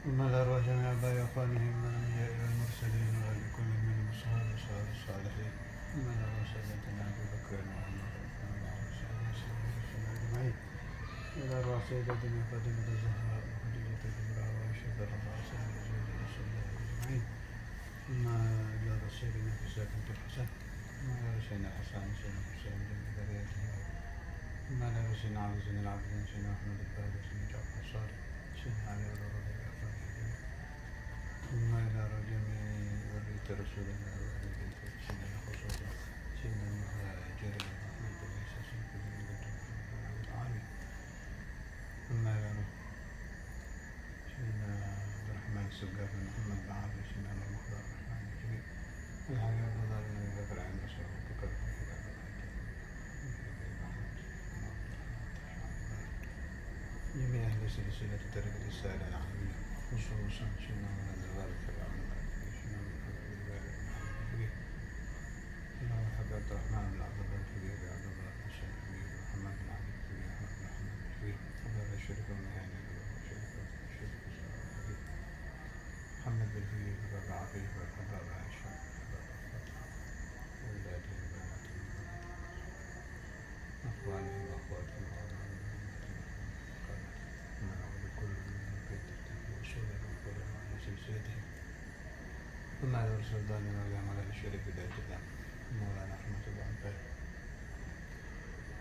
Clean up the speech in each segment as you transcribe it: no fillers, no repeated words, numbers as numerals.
ثم ذروا جميع آباء وأخوانهم من الأنبياء والمرسلين ولكل منهم الصالحين الصالحين ثم ذروا سادتنا أبي بكر وعمر رضي الله عنهم أجمعين وذروا سيدتنا فاطمة الزهراء وخديجة الكبرى وعائشة رضي الله عنها وزوج رسول الله أجمعين ثم ذروا سيدنا حسين بنت الحسن ثم ذروا سيدنا الحسن سيدنا حسين بن ذريته ثم ذروا سيدنا علي زين العابدين سيدنا أحمد الباقر سيدنا جعفر الصادق سيدنا علي رضي الله عنه ثم إلى جميع ذرية رسول الله وأهل بيته سيدنا خصوصا سيدنا المهاجرين محمد بن عيسى سيدنا العالمين ثم إلى سيدنا عبد الرحمن السقاف بن محمد بن عامر سيدنا المختار الرحمن الجميل الحبيب الفضل بن أبي بكر عند رسول الله بكر جميع أهل سلسلة تربية السائلة العالمية خصوصا سيدنا ولد الغالب تبع سيدنا محمد عبد الرحمن بن عبد الله الكبير عبد الله بن سعيد الكبير محمد بن عبد الكبير أحمد بن أحمد الكبير عبد الشريف المهاني محمد بن الكبير بابا عقيل بابا عائشة أولاده وبناته أخوانهم وأخواتهم ثم على رسول الله مريم على الشريف ذات الله مولانا أحمد بن عباد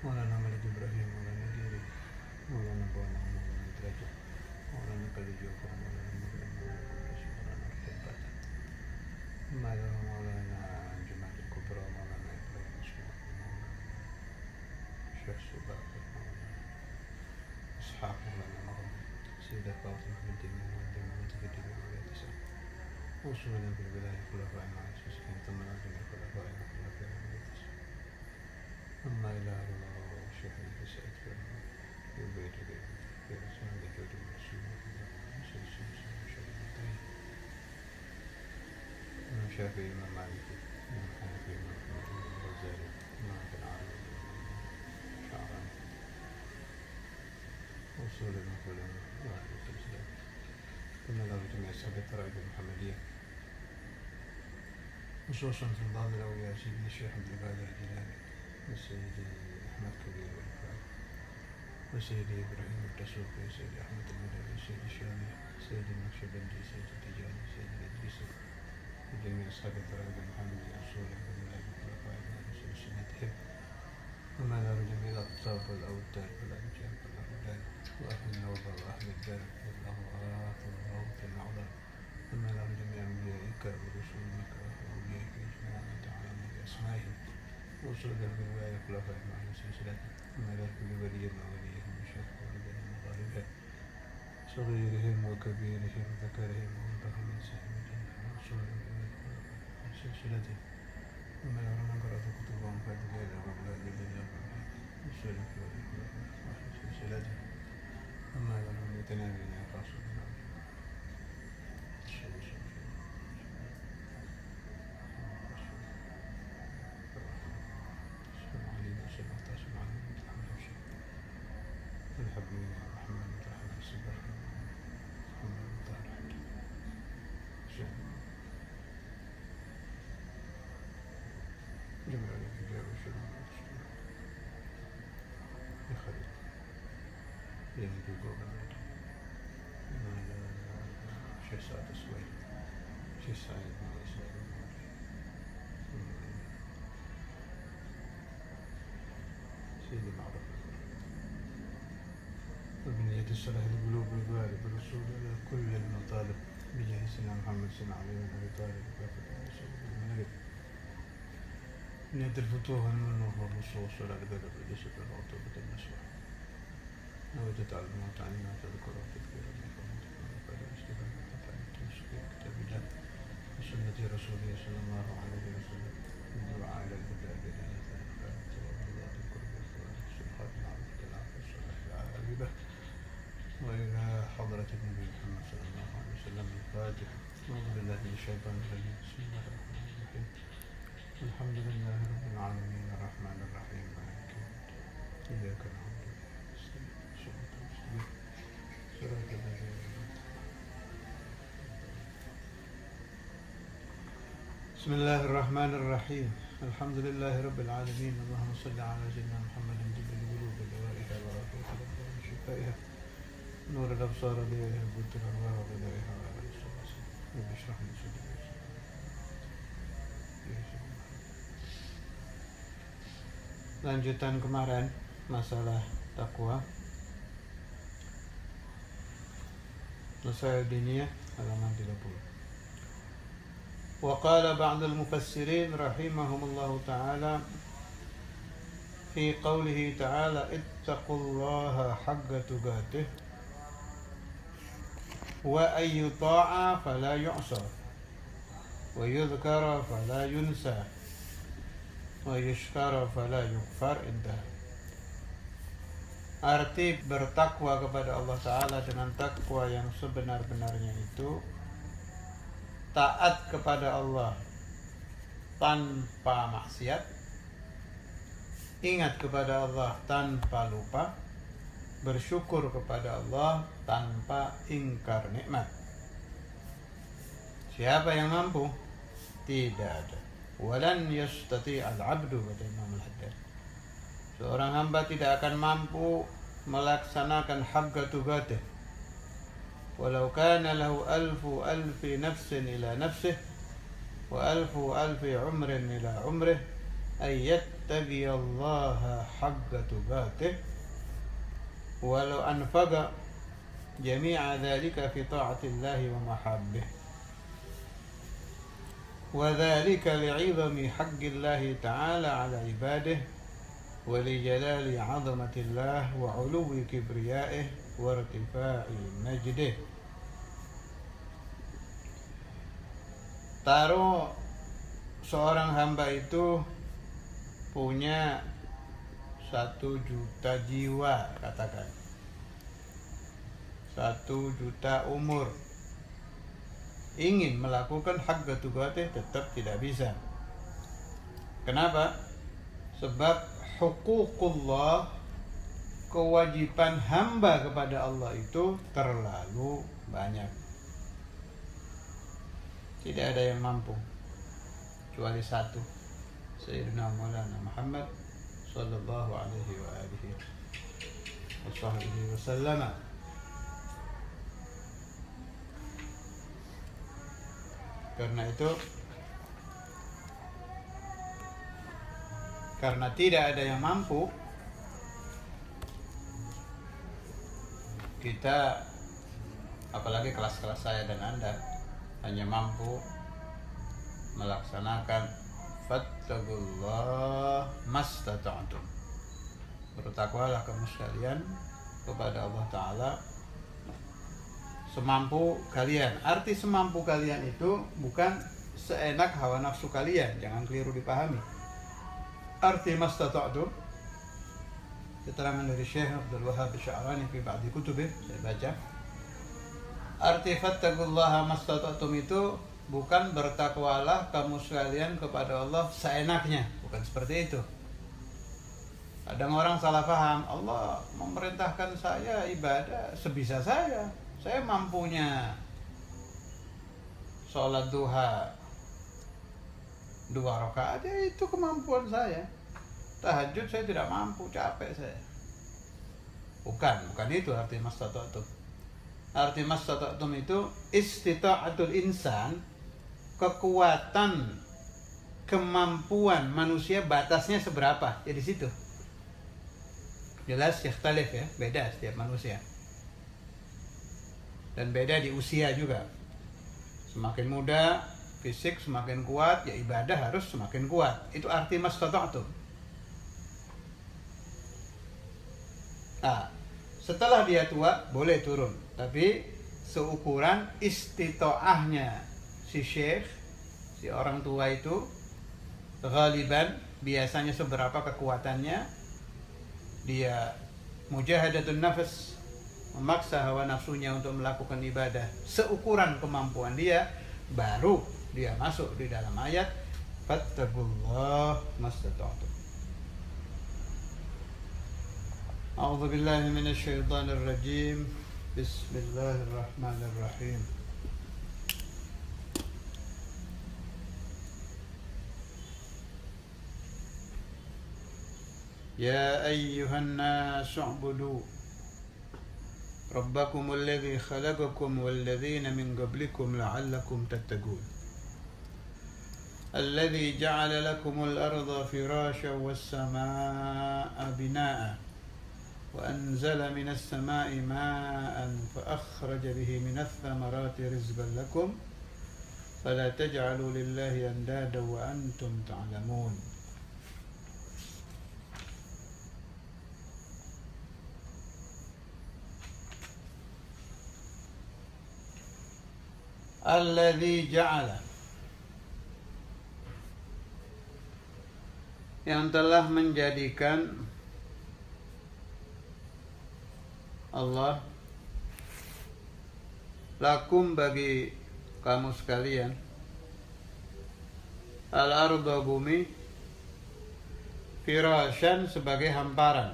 مولانا ملك إبراهيم مولانا ديري مولانا بونا مولانا درجة مولانا قديجة مولانا مريم مولانا الخبات ثم على مولانا جماعة الكبرى مولانا إبراهيم اسمه شيخ سباق مولانا إسحاق مولانا مريم سيدة فاطمة بنت المهدي بنت كتير وصولا في البداية خلفاء مع السكين ثم نجم الخلفاء خلفاء أما إلى الله الشيخ الحسين في البيت في رسول لجود الرسول من شافعي إمام مالك من حنفي إمام الغزالي إمام بن عامر شعراني وصولا مثلا وهذه السلسلة ثم له جميع أصحاب الطرائق المحمدية خصوصا في بعض الأولياء سيدنا الشيخ عبد القادر الجيلاني وسيدي أحمد كبير والفاق وسيدي إبراهيم الدسوقي وسيدي أحمد المدني وسيدي الشامي سيدي النقشبندي سيدي التجاني سيدي الإدريسي وجميع أصحاب الطرائق المحمدية أصولا وولاة الخلفاء وأهل سنتهم وما له جميع الأقطاب والأوتاد والأنجاب والأولاد وأهل النوبة وأهل الدرب والأغراض والغوث الأعظم ثم له جميع أنبيائك ورسولك وأوليائك إجماعا تعالى بأسمائهم وصولا بالولاية خلفاء مع سلسلة ثم له كل ولي ووليهم وشيخ ولدهم وغالبهم صغيرهم وكبيرهم ذكرهم وأنثاهم من سهمهم وصولا بالولاية سلسلته ثم له من قرأت كتبهم فاتجاه وأولاد الذين وصولا بالولاية سلسلته ثم له من يتنابين خاصة الحبيب الرحمن الرحيم الصبر محمد الطاهر جميع الأنبياء والشهداء يا خليل يا نبي قومنا شيخ سعد السويد شيخ سعيد بن إسماعيل سيدي معروف وبنية الصلاح القلوب والباري بالرسول على كل المطالب بجاه سيدنا محمد صلى الله عليه وسلم أبي طالب وكافة الرسول المنقب بنية الفتوح والمنوح والنصوص والأقدار والجسد والعطوبة النسوة نويت الموت عنا تذكر وتذكر كتاب الله وسنة رسوله صلى الله عليه وسلم الدعاء إلى الهدى بداية الخيرات والرضا القرب والصلاة والصلحات العظيمة العافية والصلاة العابدة وإلى حضرة النبي محمد صلى الله عليه وسلم الفاتحة أعوذ بالله من الشيطان الرجيم بسم الله الرحمن الرحيم الحمد لله رب العالمين الرحمن الرحيم مالك يوم الدين إياك نعبد وإياك نستعين صراط الذين أنعمت عليهم Bismillahirrahmanirrahim. Alhamdulillahirabbil alamin. Allahumma shalli ala sayyidina Muhammadin tibbil qulubi dawaiha wa rafiqil shifaiha. Nur al-absar biha butul arwah wa bidaiha wa ala sallallahu. Bishrah li sadri. Lanjutan kemarin masalah takwa. Nasihat diniyah halaman 30. وقال بعض المفسرين رحمهم الله تعالى في قوله تعالى اتقوا الله حق تقاته وأن يطاع فلا يعصى ويذكر فلا ينسى ويشكر فلا يكفر. انتهى. Arti bertakwa kepada Allah Ta'ala dengan takwa yang sebenar-benarnya itu taat kepada Allah tanpa maksiat, ingat kepada Allah tanpa lupa, bersyukur kepada Allah tanpa ingkar nikmat. Siapa yang mampu? Tidak ada. Walan yastati'al 'abdu, kata Imam Al-Haddad. Seorang hamba tidak akan mampu melaksanakan haqqa tuqatih walau kana lahu alfu nafsin ila nafsih wa alfu umrin ila umrih ay yattaqiyallaha haqqa tuqatih walau anfaqa jami'a dhalika fi ta'atillahi wa mahabbih wa dhalika li'idhami haqqillahi ta'ala ala ibadih wa li jalali 'azamatillah wa 'uluwi kibriya'ih wa irtifa'i majdih. Taruh seorang hamba itu punya 1 juta jiwa, katakan 1 juta umur, ingin melakukan haqqa tuqatih tetap tidak bisa. Kenapa? Sebab huququllah, kewajiban hamba kepada Allah itu terlalu banyak. Tidak ada yang mampu kecuali satu, Sayyidina Maulana Muhammad sallallahu alaihi wa alihi wasallam. Karena itu, karena tidak ada yang mampu, kita, apalagi kelas-kelas saya dan Anda, hanya mampu melaksanakan fattaqullah mastata'tum. Bertakwalah kamu sekalian kepada Allah Ta'ala semampu kalian. Arti semampu kalian itu bukan seenak hawa nafsu kalian, jangan keliru dipahami. Arti mastata'tum, keterangan dari Syekh Abdul Wahhab Sya'rani fi ba'di kutubih, saya baca. Arti fattaqullaha mastata'tum itu bukan bertakwalah kamu sekalian kepada Allah seenaknya, bukan seperti itu. Kadang orang salah paham, Allah memerintahkan saya ibadah sebisa saya mampunya sholat duha 2 rakaat, ya itu kemampuan saya. Tahajud saya tidak mampu, capek saya. Bukan itu arti mastata'tum. Arti mastata'tum itu istita'atul insan, kekuatan, kemampuan manusia batasnya seberapa, ya di situ. Jelas yakhtalif ya, beda setiap manusia. Dan beda di usia juga. Semakin muda fisik semakin kuat, ya ibadah harus semakin kuat. Itu arti mastata'tum. Nah, setelah dia tua boleh turun, tapi seukuran istitoahnya si syekh, si orang tua itu, ghaliban biasanya seberapa kekuatannya, dia mujahadatun nafas, memaksa hawa nafsunya untuk melakukan ibadah seukuran kemampuan dia, baru dia masuk di dalam ayat fattaqullah mastata'tum. A'udzu billahi minasy syaithanir rajim. Bismillahirrahmanirrahim. يا أيها الناس اعبدوا ربكم الذي خلقكم والذين من قبلكم لعلكم تتقون الذي جعل لكم الأرض فراشا والسماء بناء وأنزل من السماء ماء فأخرج به من الثمرات رزقا لكم فلا تجعلوا لله أندادا وأنتم تعلمون Alladzi ja'ala, yang telah menjadikan Allah lakum bagi kamu sekalian al-arda bumi firasyan sebagai hamparan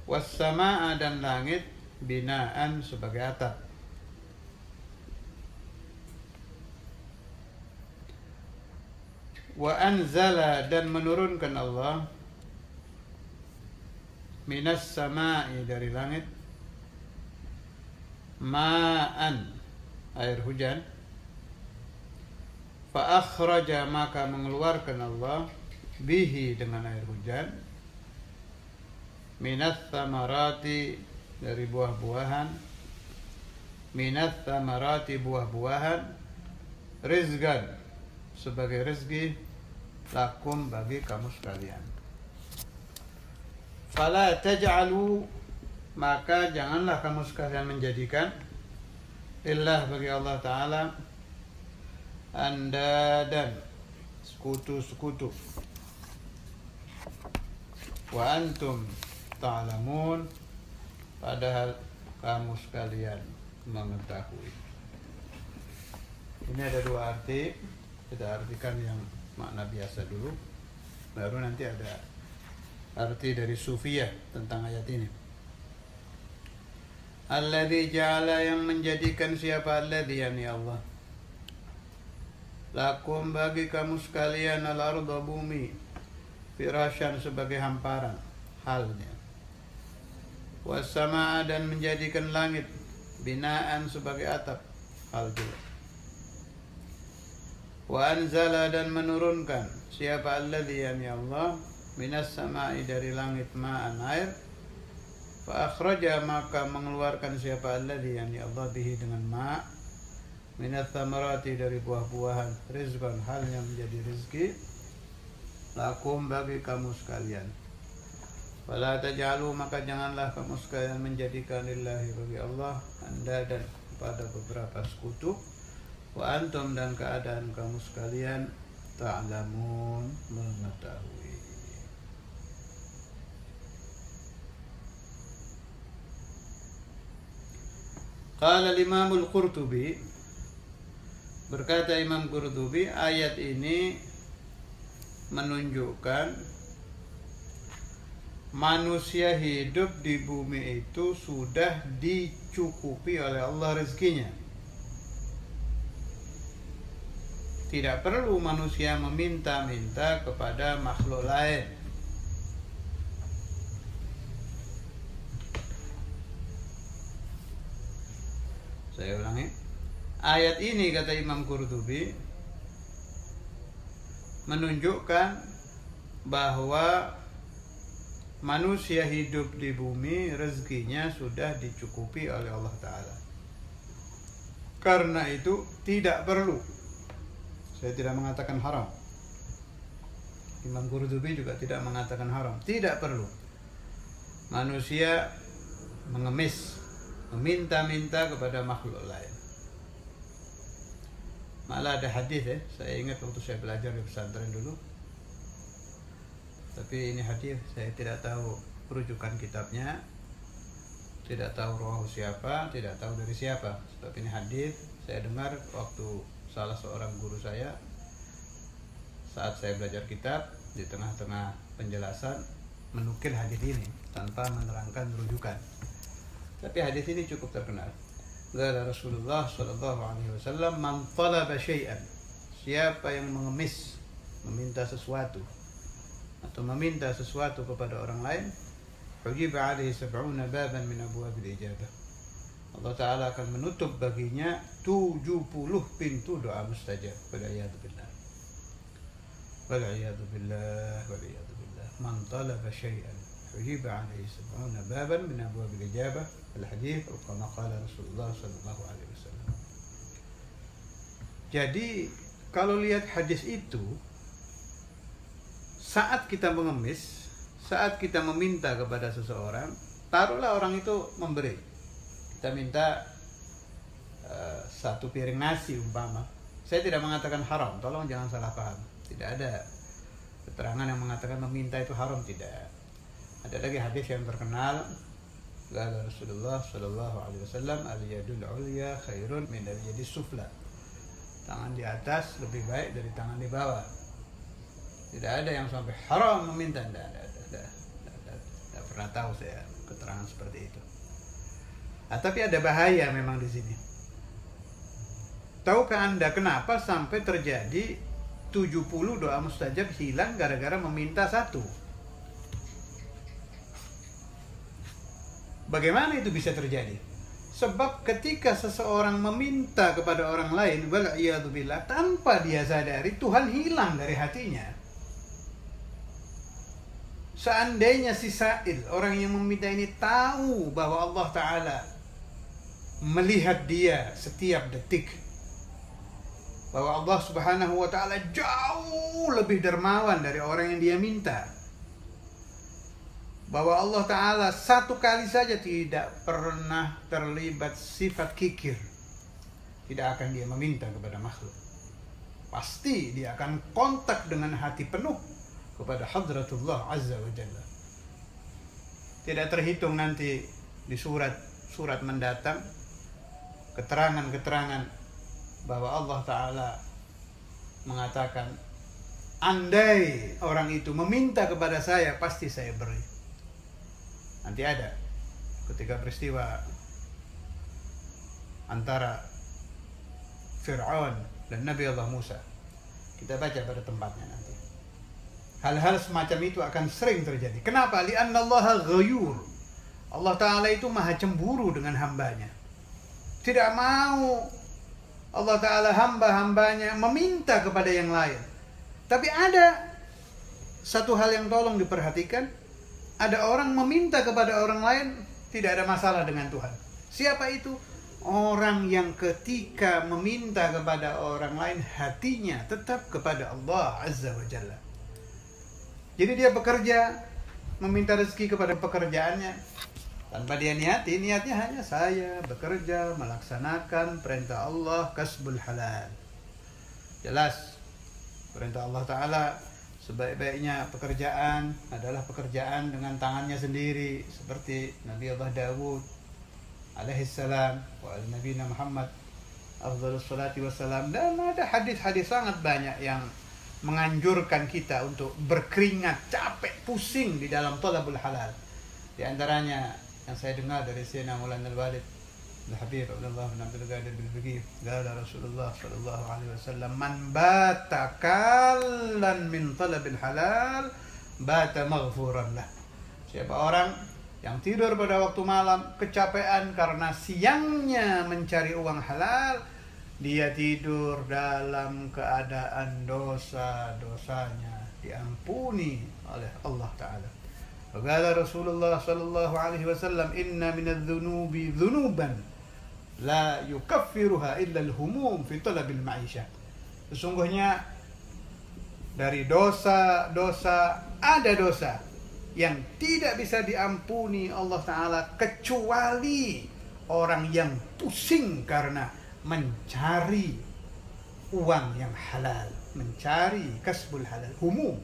was-samaa dan langit binaan sebagai atap. Wa anzala dan menurunkan Allah minas sama'i dari langit ma'an air hujan fa akhraja maka mengeluarkan Allah bihi dengan air hujan minas samarati dari buah-buahan minat tamarati buah-buahan rizqan sebagai rezeki lakum bagi kamu sekalian fala taj'alu maka janganlah kamu sekalian menjadikan illah bagi Allah Ta'ala andadan sekutu-sekutu wa antum ta'lamun padahal kamu sekalian mengetahui. Ini ada dua arti. Kita artikan yang makna biasa dulu, baru nanti ada arti dari sufiyah tentang ayat ini. Alladzi ja'ala, yang menjadikan siapa alladzi, yakni Allah, lakum bagi kamu sekalian al-arda bumi firasyan sebagai hamparan halnya was-samaa dan menjadikan langit binaan sebagai atap hal juga wa anzala dan menurunkan siapa alladzi ya Allah minas samai dari langit ma'an air fa akhraja maka mengeluarkan siapa alladzi ya Allah bihi dengan ma' minas samarati dari buah-buahan rizqan halnya menjadi rezeki lakum bagi kamu sekalian. Fala taj'alu maka janganlah kamu sekalian menjadikan lillahi bagi Allah andadan kepada beberapa sekutu wa antum dan keadaan kamu sekalian ta'lamun mengetahui. Qala Imam Al-Qurtubi, berkata Imam Qurtubi, ayat ini menunjukkan manusia hidup di bumi itu sudah dicukupi oleh Allah rezekinya. Tidak perlu manusia meminta-minta kepada makhluk lain. Saya ulangi. Ayat ini, kata Imam Qurtubi, menunjukkan bahwa manusia hidup di bumi rezekinya sudah dicukupi oleh Allah Ta'ala. Karena itu tidak perlu, saya tidak mengatakan haram, Imam Qurtubi juga tidak mengatakan haram, tidak perlu manusia mengemis, meminta-minta kepada makhluk lain. Malah ada hadis saya ingat waktu saya belajar di pesantren dulu, tapi ini hadis saya tidak tahu rujukan kitabnya, tidak tahu rawahu siapa, tidak tahu dari siapa. Sebab ini hadis saya dengar waktu salah seorang guru saya saat saya belajar kitab, di tengah-tengah penjelasan menukil hadis ini tanpa menerangkan rujukan. Tapi hadis ini cukup terkenal. Qala Rasulullah sallallahu alaihi wasallam, "Man talaba syai'an", siapa yang mengemis meminta sesuatu atau meminta sesuatu kepada orang lain, hujiba alaihi sab'una baban min abwabil ijabah. Allah Ta'ala akan menutup baginya 70 pintu doa mustajab. Wal'iyadu billah. Wal'iyadu billah. Wal'iyadu billah. Man talaba syai'an hujiba alaihi sab'una baban min abwabil ijabah. Al-hadith kama qala Rasulullah sallallahu alaihi wasallam. Jadi kalau lihat hadis itu, saat kita mengemis, saat kita meminta kepada seseorang, taruhlah orang itu memberi. Kita minta 1 piring nasi umpama. Saya tidak mengatakan haram, tolong jangan salah paham. Tidak ada keterangan yang mengatakan meminta itu haram, tidak. Ada lagi hadis yang terkenal, qala Rasulullah sallallahu alaihi wasallam, al-yadul ulya khairun min al-yadis sufla. Tangan di atas lebih baik dari tangan di bawah. Tidak ada yang sampai haram meminta. Tidak pernah tahu saya keterangan seperti itu. Tapi ada bahaya memang di sini. Tahukah Anda kenapa sampai terjadi 70 doa mustajab hilang gara-gara meminta 1? Bagaimana itu bisa terjadi? Sebab ketika seseorang meminta kepada orang lain, wal'iyadzubillah, tanpa dia sadari, Tuhan hilang dari hatinya. Seandainya si sa'il, orang yang meminta ini tahu bahwa Allah Ta'ala melihat dia setiap detik, bahwa Allah Subhanahu wa Ta'ala jauh lebih dermawan dari orang yang dia minta, bahwa Allah Ta'ala satu kali saja tidak pernah terlibat sifat kikir, tidak akan dia meminta kepada makhluk. Pasti dia akan kontak dengan hati penuh kepada Hadratullah Azza wa Jalla. Tidak terhitung nanti di surat mendatang keterangan-keterangan bahwa Allah Ta'ala mengatakan, andai orang itu meminta kepada saya, pasti saya beri. Nanti ada ketika peristiwa antara Fir'aun dan Nabi Allah Musa, kita baca pada tempatnya nanti. Hal-hal semacam itu akan sering terjadi. Kenapa? Li'anna Allah ghayur. Allah Ta'ala itu maha cemburu dengan hambanya. Tidak mau Allah Ta'ala hamba-hambanya meminta kepada yang lain. Tapi ada satu hal yang tolong diperhatikan. Ada orang meminta kepada orang lain, tidak ada masalah dengan Tuhan. Siapa itu? Orang yang ketika meminta kepada orang lain, hatinya tetap kepada Allah Azza wa Jalla. Jadi dia bekerja, meminta rezeki kepada pekerjaannya, tanpa dia niatnya hanya saya bekerja, melaksanakan perintah Allah, kasbul halal. Jelas, perintah Allah Ta'ala, sebaik-baiknya pekerjaan adalah pekerjaan dengan tangannya sendiri, seperti Nabi Allah Dawud alaihissalam wa Nabi Muhammad afdhalus salati wassalam. Dan ada hadis-hadis sangat banyak yang menganjurkan kita untuk berkeringat, capek, pusing di dalam thalabul halal. Di antaranya yang saya dengar dari Sayyidina Maulana Al-Walid Al-Habib Abdullah bin Abdul Qadir Bil-Baqi, qala Rasulullah sallallahu alaihi wasallam, man bata kallan min talabil halal bata maghfuran lah. Siapa orang yang tidur pada waktu malam kecapean karena siangnya mencari uang halal, dia tidur dalam keadaan dosa-dosanya diampuni oleh Allah Ta'ala. Qala Rasulullah sallallahu alaihi wasallam, inna minadz-dzunubi dzunuban la yukaffiruha illa al-humum fi talabil ma'isyah. Sesungguhnya dari dosa-dosa ada dosa yang tidak bisa diampuni Allah Ta'ala kecuali orang yang pusing karena mencari uang yang halal, mencari kasbul halal, humum.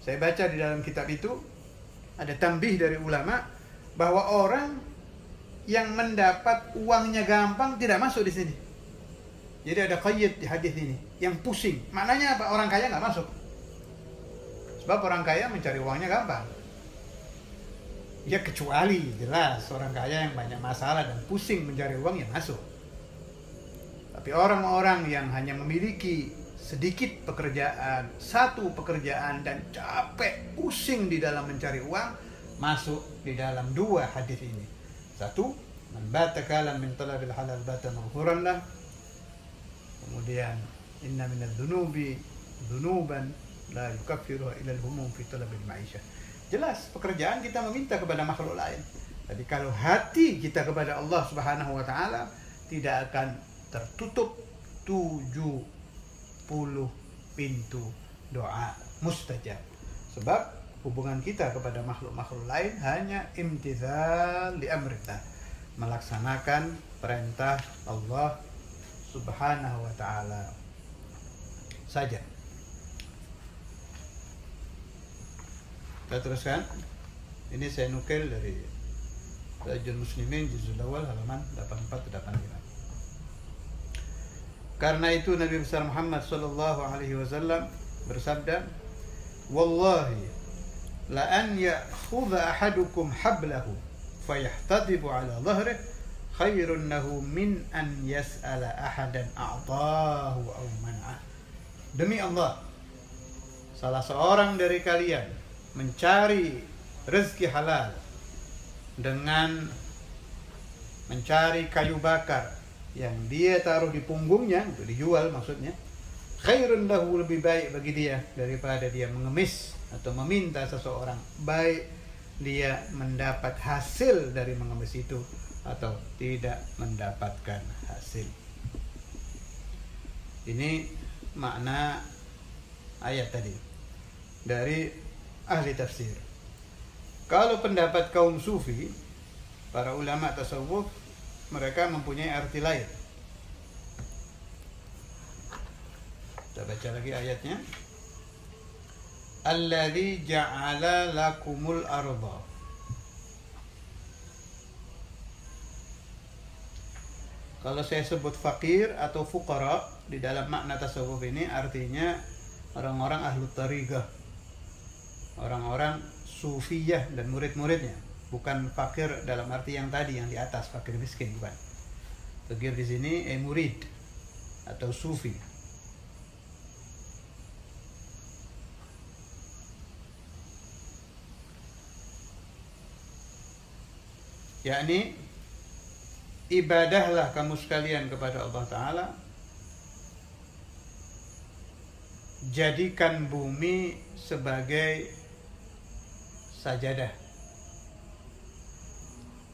Saya baca di dalam kitab itu ada tambih dari ulama bahwa orang yang mendapat uangnya gampang tidak masuk di sini. Jadi ada qayyid di hadis ini, yang pusing. Maknanya apa? Orang kaya nggak masuk. Sebab orang kaya mencari uangnya gampang. Ya kecuali jelas orang kaya yang banyak masalah dan pusing mencari uang yang masuk. Tapi orang-orang yang hanya memiliki sedikit pekerjaan, satu pekerjaan dan capek, pusing di dalam mencari uang, masuk di dalam dua hadis ini. Satu, man bata kalam min talabil halal bata maghfuran lah. Kemudian inna minadz dzunubi dzunuban la yukaffiruha illa al-humum fi talabil ma'isyah. Jelas pekerjaan kita meminta kepada makhluk lain. Tapi kalau hati kita kepada Allah Subhanahu wa taala tidak akan tertutup 70 pintu doa mustajab. Sebab hubungan kita kepada makhluk-makhluk lain hanya imtithal li amrillah, melaksanakan perintah Allah Subhanahu wa taala saja. Kita teruskan. Ini saya nukil dari Rajul Muslimin juzul awal halaman 84-85. Karena itu Nabi besar Muhammad sallallahu alaihi wasallam bersabda, "Wallahi la an ya'khudha ahadukum hablahu fayahtadibu ala dhahrihi khairun lahu min an yas'ala ahadan a'tahu aw man'ah." Demi Allah, salah seorang dari kalian mencari rezeki halal dengan mencari kayu bakar yang dia taruh di punggungnya untuk dijual, maksudnya khairun lahu, lebih baik bagi dia daripada dia mengemis atau meminta seseorang, baik dia mendapat hasil dari mengemis itu atau tidak mendapatkan hasil. Ini makna ayat tadi dari ahli tafsir. Kalau pendapat kaum sufi, para ulama tasawuf, mereka mempunyai arti lain. Kita baca lagi ayatnya. Alladzi ja'ala lakumul arda. Kalau saya sebut fakir atau fuqara di dalam makna tasawuf ini artinya orang-orang ahlu tariqah, orang-orang sufiyah dan murid-muridnya. Bukan fakir dalam arti yang tadi yang di atas, fakir miskin, bukan. Fakir di sini murid atau sufi. Yakni ibadahlah kamu sekalian kepada Allah Ta'ala, jadikan bumi sebagai sajadah,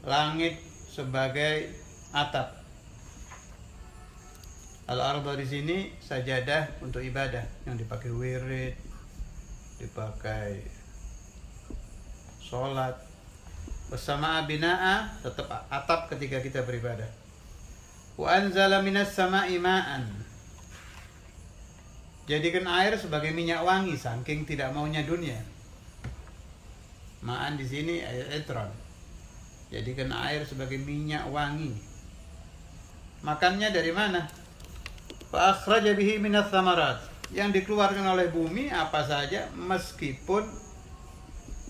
langit sebagai atap. Al-arba di sini sajadah untuk ibadah yang dipakai wirid, dipakai sholat. Bersama bina'a, tetap atap ketika kita beribadah. Wa anzala minas sama'i ma'an. Jadikan air sebagai minyak wangi, saking tidak maunya dunia. Ma'an di sini ayat itran. Jadikan air sebagai minyak wangi. Makannya dari mana? Fa akhraja bihi minas thamarat. Yang dikeluarkan oleh bumi apa saja, meskipun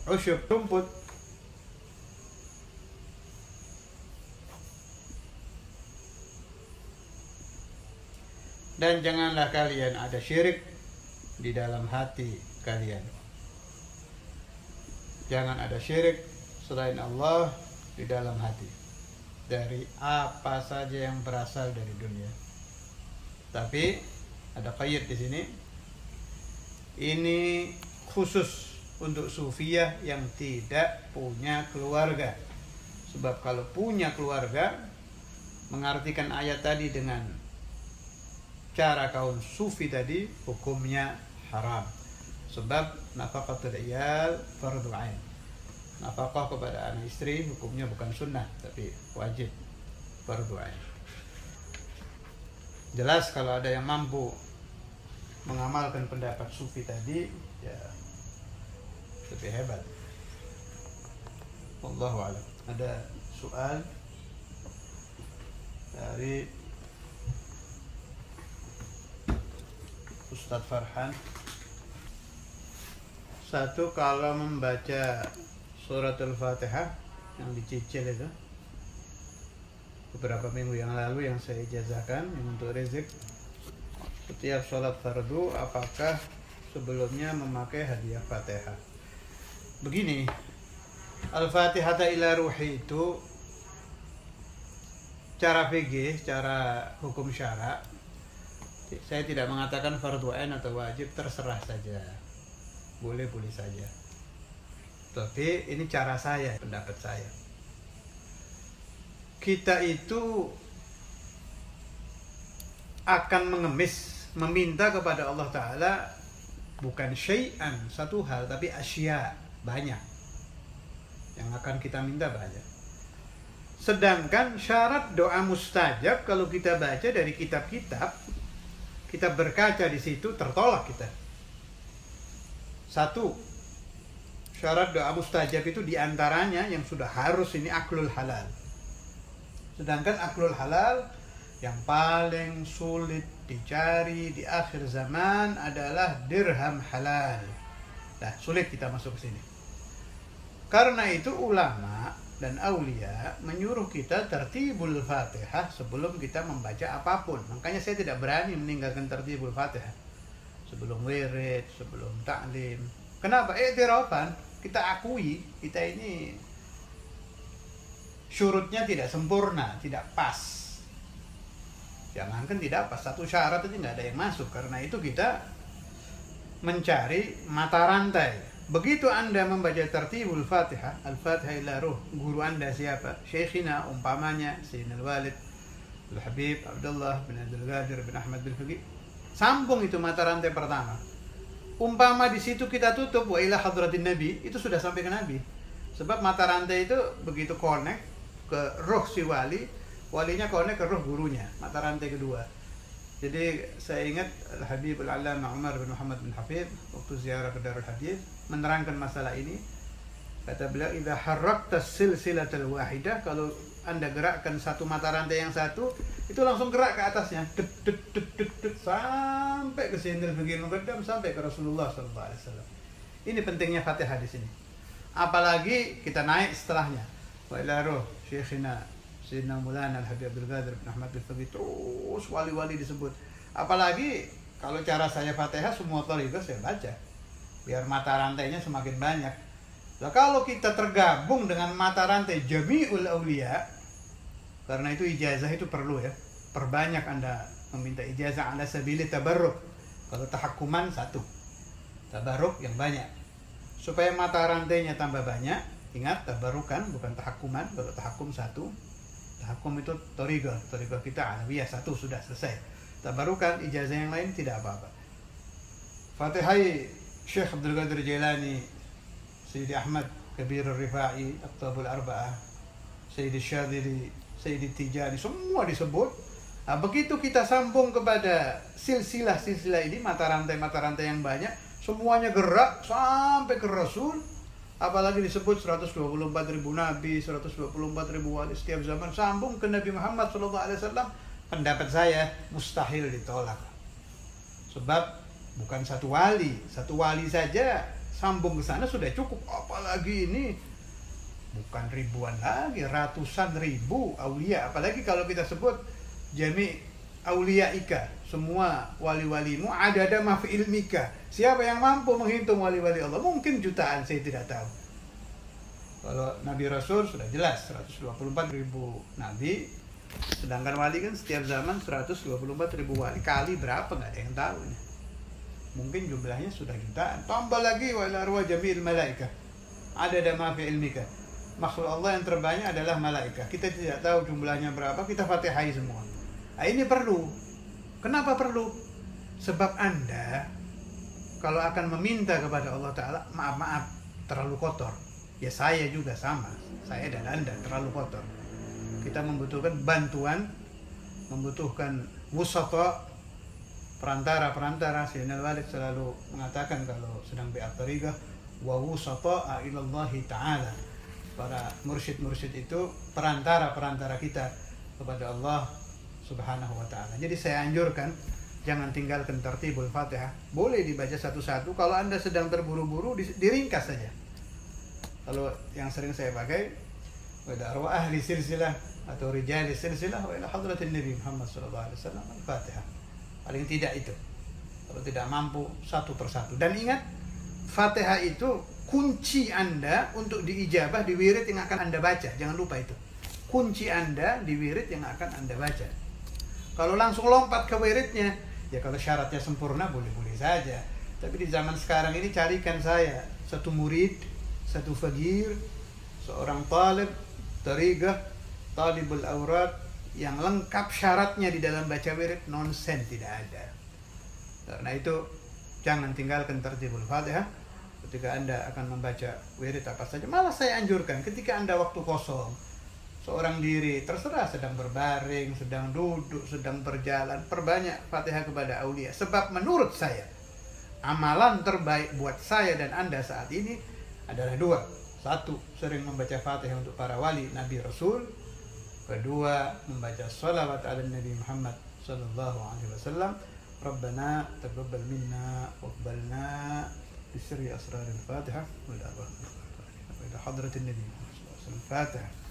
usyuk, rumput. Dan janganlah kalian ada syirik di dalam hati kalian. Jangan ada syirik selain Allah di dalam hati, dari apa saja yang berasal dari dunia. Tapi ada qayyid di sini. Ini khusus untuk sufiyah yang tidak punya keluarga. Sebab kalau punya keluarga, mengartikan ayat tadi dengan cara kaum sufi tadi, hukumnya haram. Sebab nafaqatul iyal fardhu ain. Nafkah kepada anak istri hukumnya bukan sunnah tapi wajib, fardhu ain. Jelas kalau ada yang mampu mengamalkan pendapat sufi tadi, ya lebih hebat. Wallahu a'lam. Ada soal dari Ustadz Farhan. Satu, kalau membaca suratul Fatihah yang dicicil itu beberapa minggu yang lalu yang saya ijazahkan yang untuk rezeki, setiap sholat fardu apakah sebelumnya memakai hadiah Fatihah? Begini, Al-Fatihata ila ruhi itu cara fikih, cara hukum syara, saya tidak mengatakan fardu ain atau wajib, terserah saja, boleh-boleh saja. Tapi ini cara saya, pendapat saya. Kita itu akan mengemis, meminta kepada Allah Ta'ala bukan syai'an, satu hal, tapi asya, banyak. Yang akan kita minta banyak. Sedangkan syarat doa mustajab kalau kita baca dari kitab-kitab, kita berkaca di situ, tertolak kita. Satu, syarat doa mustajab itu diantaranya yang sudah harus ini aklul halal. Sedangkan aklul halal yang paling sulit dicari di akhir zaman adalah dirham halal. Nah, sulit kita masuk ke sini. Karena itu ulama dan aulia menyuruh kita tertibul Fatihah sebelum kita membaca apapun. Makanya saya tidak berani meninggalkan tertibul Fatihah sebelum wirid, sebelum ta'lim. Kenapa? I'tirafan, kita akui kita ini syurutnya tidak sempurna, tidak pas. Jangankan tidak pas, satu syarat itu tidak ada yang masuk. Karena itu kita mencari mata rantai. Begitu Anda membaca tertibul Fatihah, Al-Fatihah ila ruh, guru Anda siapa? Syekhina umpamanya Sayyidina Al-Walid Al-Habib Abdullah bin Abdul Qadir bin Ahmad bin Faqih. Sambung itu mata rantai pertama. Umpama di situ kita tutup wa ila hadratin Nabi, itu sudah sampai ke Nabi. Sebab mata rantai itu begitu connect ke roh si wali, walinya connect ke roh gurunya, mata rantai kedua. Jadi saya ingat Al-Habib Al-Allamah Umar bin Muhammad bin Hafidh waktu ziarah ke Darul Hadith menerangkan masalah ini. Kata beliau, idza harrakta silsilatal wahidah, kalau Anda gerakkan satu mata rantai yang satu, itu langsung gerak ke atasnya, dek dek dek dek dek sampai ke Sayyidil Faqih Muqaddam, sampai ke Rasulullah sallallahu alaihi wasallam. Ini pentingnya Fatihah di sini. Apalagi kita naik setelahnya. Wa ila ruh Syekhina Sayyidina Maulana Al-Habib Abdul Qadir bin Ahmad bin Faqih, terus wali-wali disebut. Apalagi kalau cara saya Fatihah semua thariqah saya baca, biar mata rantainya semakin banyak. Nah, kalau kita tergabung dengan mata rantai Jami'ul Auliya, karena itu ijazah itu perlu ya, perbanyak Anda meminta ijazah ala sabili tabarruk. Kalau tahakkuman satu, tabarruk yang banyak, supaya mata rantainya tambah banyak. Ingat, tabarukan bukan tahakkuman. Kalau tahakkum satu, tahakkum itu thariqah kita alawiyah satu, sudah selesai. Tabarukan ijazah yang lain tidak apa-apa. Fatihah Syekh Abdul Qadir Jailani, Sayyidi Ahmad Kabir Al-Rifai, Aqtabul Arba'ah, Sayyidi Syadili, Sayyidi Tijani, semua disebut. Nah, begitu kita sambung kepada silsilah-silsilah ini, mata rantai yang banyak, semuanya gerak sampai ke Rasul. Apalagi disebut 124.000 nabi, 124.000 wali setiap zaman, sambung ke Nabi Muhammad SAW. Pendapat saya mustahil ditolak. Sebab bukan satu wali saja sambung ke sana sudah cukup. Apalagi ini bukan ribuan lagi, ratusan ribu aulia. Apalagi kalau kita sebut jami' auliaika, semua wali-walimu, ada mafi ilmika. Siapa yang mampu menghitung wali-wali Allah? Mungkin jutaan, saya tidak tahu. Kalau Nabi Rasul sudah jelas 124.000 nabi, sedangkan wali kan setiap zaman 124.000 wali. Kali berapa nggak ada yang tahu. Mungkin jumlahnya sudah jutaan. Tambah lagi wa ila arwah jami'il malaikah, ada mafi ilmika. Makhluk Allah yang terbanyak adalah malaikah. Kita tidak tahu jumlahnya berapa, kita fatihai semua. Nah, ini perlu. Kenapa perlu? Sebab Anda kalau akan meminta kepada Allah Ta'ala, maaf, terlalu kotor. Ya saya juga sama, saya dan Anda terlalu kotor. Kita membutuhkan bantuan, membutuhkan wusata, perantara. Sayyidina Al-Walid selalu mengatakan kalau sedang bi'at tariqah, wa wusata ilallahi ta'ala. Para mursyid-mursyid itu perantara kita kepada Allah Subhanahu wa ta'ala. Jadi saya anjurkan, jangan tinggalkan tertibul Fatihah. Boleh dibaca satu-satu. Kalau Anda sedang terburu-buru, diringkas saja. Kalau yang sering saya pakai, wa ila arwah ahli silsilah atau rijali silsilah wa ila hadratin Nabi Muhammad sallallahu alaihi wasallam Al-Fatihah. paling tidak itu. Kalau tidak mampu, satu persatu. Dan ingat, Fatihah itu kunci Anda untuk diijabah di wirid yang akan Anda baca. Jangan lupa itu. Kunci Anda di wirid yang akan Anda baca. Kalau langsung lompat ke wiridnya, ya kalau syaratnya sempurna boleh-boleh saja. Tapi di zaman sekarang ini carikan saya satu murid, satu faqir, seorang talib, tariqah, talibul aurat yang lengkap syaratnya di dalam baca wirid, nonsen, tidak ada. Karena itu jangan tinggalkan tertibul Fatihah ketika Anda akan membaca wirid apa saja. Malah saya anjurkan ketika Anda waktu kosong, seorang diri, terserah sedang berbaring, sedang duduk, sedang berjalan, perbanyak Fatihah kepada aulia. Sebab menurut saya, amalan terbaik buat saya dan Anda saat ini adalah dua. Satu, sering membaca Fatihah untuk para wali, Nabi, Rasul. Kedua, membaca salawat ala Nabi Muhammad sallallahu alaihi wasallam. Rabbana taqabbal minna waqbalna bisirri asrar al-Fatihah wa ila hadratin Nabi sallallahu alaihi wasallam. Fatihah.